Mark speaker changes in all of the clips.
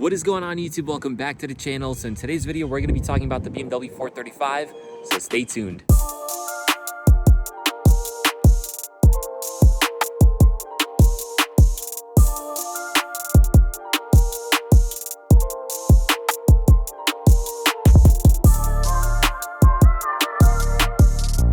Speaker 1: What is going on, YouTube? Welcome back to the channel. So in today's video, we're going to be talking about the BMW 435, so stay tuned.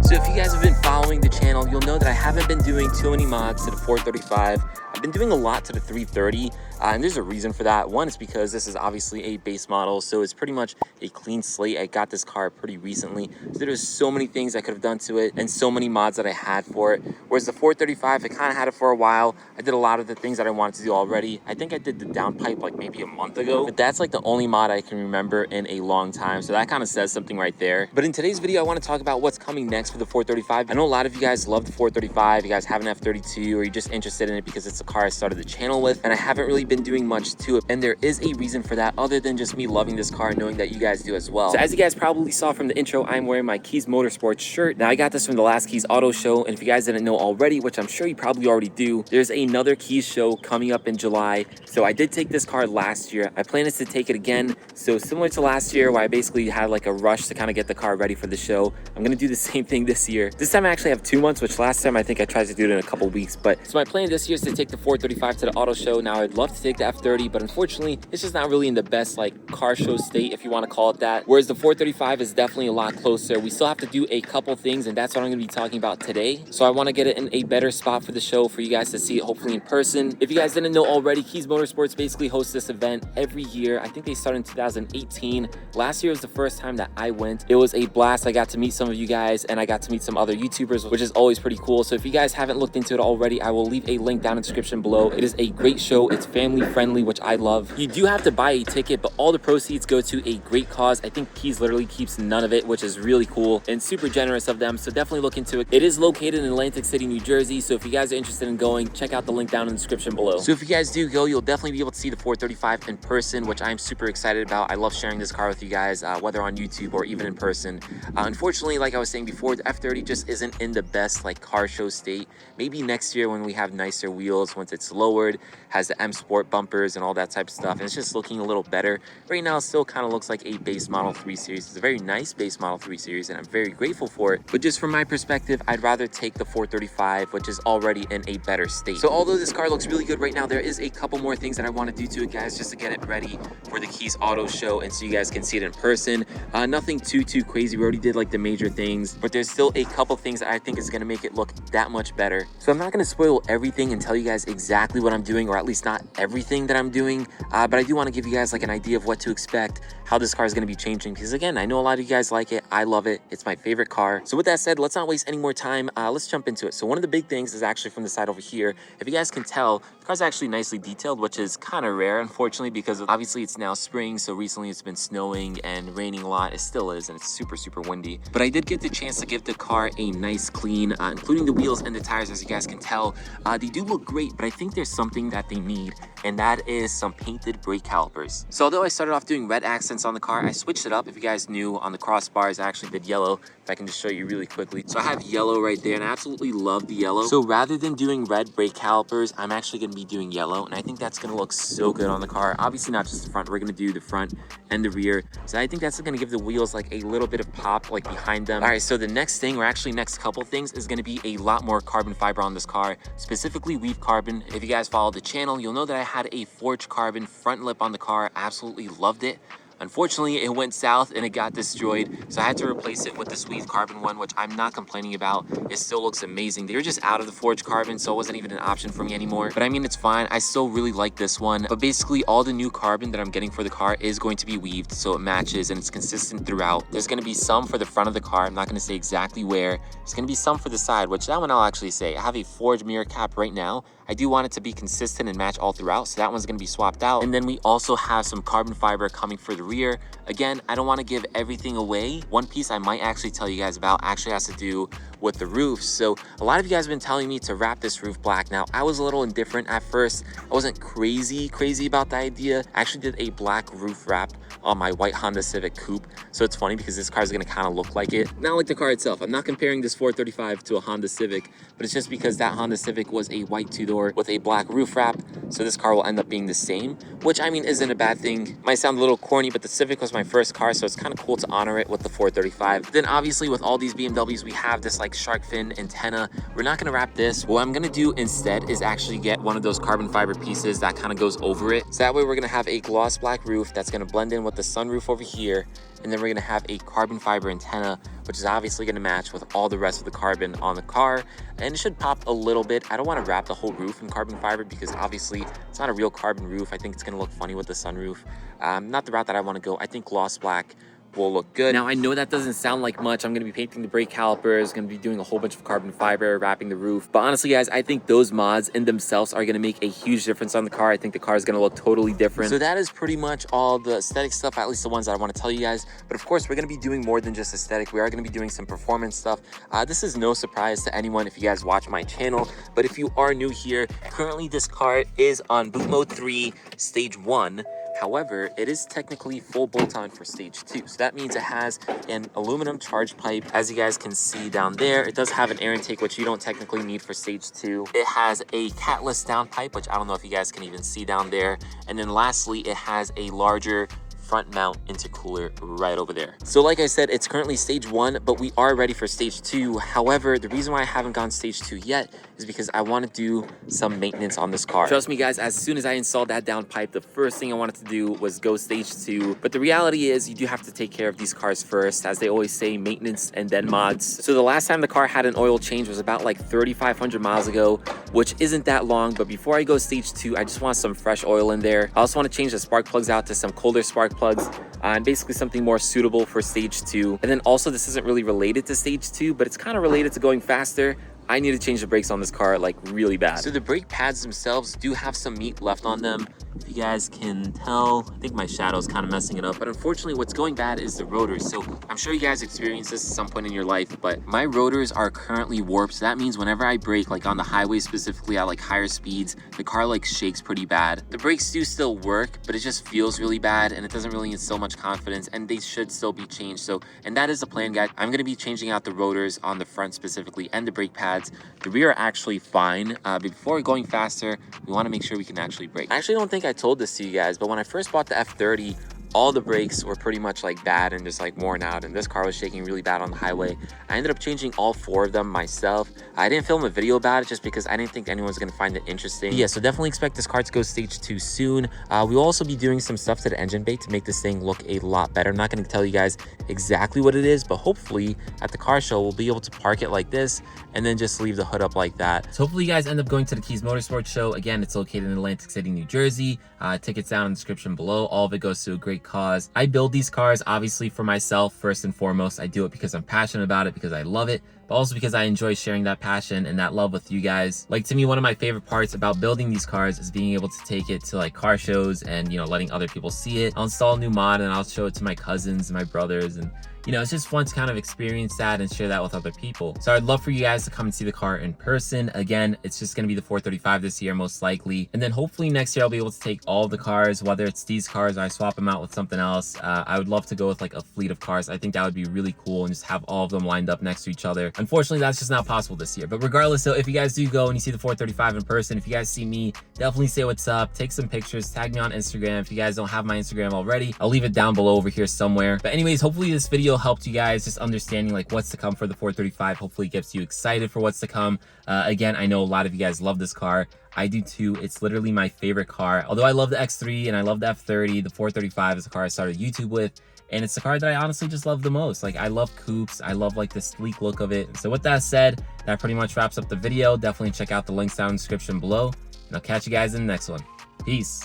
Speaker 1: So if you guys have been following the channel, you'll know that I haven't been doing too many mods to the 435. I've been doing a lot to the 330, and there's a reason for that. One is because this is obviously a base model, so it's pretty much a clean slate. I got this car pretty recently, so there's so many things I could have done to it and so many mods that I had for it. Whereas the 435, I kind of had it for a while. I did a lot of the things that I wanted to do already. I think I did the downpipe like maybe a month ago, but that's like the only mod I can remember in a long time, so that kind of says something right there. But in today's video, I want to talk about what's coming next for the 435. I know a lot of you guys love the 435. You guys have an F32, or you're just interested in it because it's a car I started the channel with, and I haven't really been doing much to it, and there is a reason for that other than just me loving this car and knowing that you guys do as well. So as you guys probably saw from the intro, I'm wearing my Kies Motorsports shirt. Now I got this from the last Kies Auto Show, and if you guys didn't know already, which I'm sure you probably already do, there's another Kies show coming up in July. So I did take this car last year. I plan is to take it again, so similar to last year where I basically had like a rush to kind of get the car ready for the show, I'm gonna do the same thing this year. This time I actually have 2 months, which last time I think I tried to do it in a couple weeks. But so my plan this year is to take the 435 to the auto show. Now I'd love to take the F30, but unfortunately it's just not really in the best like car show state, if you want to call it that. Whereas the 435 is definitely a lot closer. We still have to do a couple things, and that's what I'm going to be talking about today. So I want to get it in a better spot for the show for you guys to see it hopefully in person. If you guys didn't know already, Kies Motorsports basically hosts this event every year. I think they started in 2018. Last year was the first time that I went. It was a blast. I got to meet some of you guys, and I got to meet some other YouTubers, which is always pretty cool. So if you guys haven't looked into it already, I will leave a link down in the description below. It is a great show. It's family friendly, which I love. You do have to buy a ticket, but all the proceeds go to a great cause. I think Kies literally keeps none of it, which is really cool and super generous of them. So definitely look into it. It is located in Atlantic City, New Jersey. So if you guys are interested in going, check out the link down in the description below. So if you guys do go, you'll definitely be able to see the 435 in person, which I'm super excited about. I love sharing this car with you guys, whether on YouTube or even in person. Unfortunately, like I was saying before, the F30 just isn't in the best like car show state. Maybe next year when we have nicer wheels, once it's lowered, has the M Sport bumpers and all that type of stuff, and it's just looking a little better. Right now it still kind of looks like a base model 3 series. It's a very nice base model 3 series, and I'm very grateful for it, but just from my perspective, I'd rather take the 435, which is already in a better state. So although this car looks really good right now, there is a couple more things that I want to do to it, guys, just to get it ready for the Kies Auto Show and so you guys can see it in person. Nothing too crazy. We already did like the major things, but there's still a couple things that I think is going to make it look that much better. So I'm not going to spoil everything and tell you guys exactly what I'm doing, or at least not everything that I'm doing, but I do want to give you guys like an idea of what to expect, how this car is going to be changing, because again, I know a lot of you guys like it. I love it. It's my favorite car. So with that said, let's not waste any more time. Let's jump into it. So one of the big things is actually from the side over here. If you guys can tell, the car's actually nicely detailed, which is kind of rare, unfortunately, because obviously it's now spring, so recently it's been snowing and raining a lot. It still is, and it's super windy, but I did get the chance to give the car a nice clean, including the wheels and the tires. As you guys can tell, they do look great, but I think there's something that they need, and that is some painted brake calipers. So although I started off doing red accents on the car, I switched it up. If you guys knew, on the crossbars I actually did yellow. If I can just show you really quickly. So I have yellow right there, and I absolutely love the yellow. So rather than doing red brake calipers, I'm actually going to be doing yellow, and I think that's going to look so good on the car. Obviously not just the front, we're going to do the front and the rear. So I think that's going to give the wheels like a little bit of pop like behind them. All right, so the next thing, or actually next couple things, is going to be a lot more carbon fiber on this car, specifically weave carbon. If you guys follow the channel, you'll know that I had a forged carbon front lip on the car. Absolutely loved it. Unfortunately, it went south and it got destroyed, so I had to replace it with this weave carbon one, which I'm not complaining about. It still looks amazing. They were just out of the forged carbon, so it wasn't even an option for me anymore. But I mean, it's fine. I still really like this one. But basically, all the new carbon that I'm getting for the car is going to be weaved, so it matches and it's consistent throughout. There's going to be some for the front of the car. I'm not going to say exactly where. There's going to be some for the side, which that one I'll actually say. I have a forged mirror cap right now. I do want it to be consistent and match all throughout, so that one's going to be swapped out. And then we also have some carbon fiber coming for the rear. Again, I don't want to give everything away. One piece I might actually tell you guys about actually has to do with the roof. So a lot of you guys have been telling me to wrap this roof black. Now, I was a little indifferent at first. I wasn't crazy about the idea. I actually did a black roof wrap on my white Honda Civic Coupe. So it's funny because this car is going to kind of look like it. Not like the car itself. I'm not comparing this 435 to a Honda Civic, but it's just because that Honda Civic was a white two-door with a black roof wrap. So this car will end up being the same, which I mean isn't a bad thing. Might sound a little corny, but the Civic was my first car, so it's kind of cool to honor it with the 435. Then obviously with all these BMWs, we have this like shark fin antenna. We're not gonna wrap this. What I'm gonna do instead is actually get one of those carbon fiber pieces that kind of goes over it. So that way we're gonna have a gloss black roof that's gonna blend in with the sunroof over here. And then we're gonna have a carbon fiber antenna, which is obviously gonna match with all the rest of the carbon on the car. And it should pop a little bit. I don't wanna wrap the whole roof in carbon fiber because obviously it's not a real carbon roof. I think it's gonna look funny with the sunroof. Not the route that I wanna go. I think gloss black will look good. Now I know that doesn't sound like much. I'm gonna be painting the brake calipers, gonna be doing a whole bunch of carbon fiber, wrapping the roof. But honestly guys, I think those mods in themselves are gonna make a huge difference on the car. I think the car is gonna look totally different. So that is pretty much all the aesthetic stuff, at least the ones that I wanna tell you guys. But of course, we're gonna be doing more than just aesthetic. We are gonna be doing some performance stuff. This is no surprise to anyone if you guys watch my channel. But if you are new here, currently this car is on boot mode 3, stage 1. However, it is technically full bolt-on for stage 2. So that means it has an aluminum charge pipe. As you guys can see down there, it does have an air intake, which you don't technically need for stage 2. It has a catless downpipe, which I don't know if you guys can even see down there. And then lastly, it has a larger front mount intercooler right over there. So like I said, it's currently stage 1, but we are ready for stage 2. However, the reason why I haven't gone stage 2 yet is because I want to do some maintenance on this car. Trust me guys, as soon as I installed that downpipe, the first thing I wanted to do was go stage 2. But the reality is you do have to take care of these cars first. As they always say, maintenance and then mods. So the last time the car had an oil change was about like 3,500 miles ago, which isn't that long. But before I go stage 2, I just want some fresh oil in there. I also want to change the spark plugs out to some colder spark plugs, and basically something more suitable for stage 2. And then also, this isn't really related to stage 2, but it's kind of related to going faster. I need to change the brakes on this car like really bad. So the brake pads themselves do have some meat left on them. If you guys can tell, I think my shadow is kind of messing it up, but unfortunately what's going bad is the rotors. So I'm sure you guys experienced this at some point in your life, but my rotors are currently warped. So that means whenever I brake, like on the highway specifically at like higher speeds, the car like shakes pretty bad. The brakes do still work, but it just feels really bad and it doesn't really instill much confidence, and they should still be changed. So, and that is the plan, guys. I'm gonna be changing out the rotors on the front specifically and the brake pads. The rear are actually fine, but before going faster, we wanna make sure we can actually brake. I actually don't think I told this to you guys, but when I first bought the F30, all the brakes were pretty much like bad and just like worn out, and this car was shaking really bad on the highway. I ended up changing all 4 of them myself. I didn't film a video about it just because I didn't think anyone was gonna find it interesting. But yeah, so definitely expect this car to go stage 2 soon. We'll also be doing some stuff to the engine bay to make this thing look a lot better. I'm not gonna tell you guys exactly what it is, but hopefully at the car show, we'll be able to park it like this and then just leave the hood up like that. So hopefully you guys end up going to the Kies Motorsports show. Again, it's located in Atlantic City, New Jersey. Tickets down in the description below. All of it goes to a great cause. I build these cars obviously for myself first and foremost. I do it because I'm passionate about it, because I love it, but also because I enjoy sharing that passion and that love with you guys. Like, to me, one of my favorite parts about building these cars is being able to take it to like car shows and, you know, letting other people see it. I'll install a new mod and I'll show it to my cousins and my brothers, and you know, it's just fun to kind of experience that and share that with other people. So I'd love for you guys to come and see the car in person. Again, it's just gonna be the 435 this year, most likely. And then hopefully next year I'll be able to take all the cars, whether it's these cars or I swap them out with something else. I would love to go with like a fleet of cars. I think that would be really cool, and just have all of them lined up next to each other. Unfortunately, that's just not possible this year. But regardless, so if you guys do go and you see the 435 in person, if you guys see me, definitely say what's up, take some pictures, tag me on Instagram. If you guys don't have my Instagram already, I'll leave it down below over here somewhere. But anyways, hopefully this video helped you guys just understanding like what's to come for the 435. Hopefully it gets you excited for what's to come. Again, I know a lot of you guys love this car. I do too. It's literally my favorite car. Although I love the X3 and I love the F30, the 435 is the car I started YouTube with. And it's the car that I honestly just love the most. Like, I love coupes. I love like the sleek look of it. So with that said, that pretty much wraps up the video. Definitely check out the links down in the description below. And I'll catch you guys in the next one. Peace.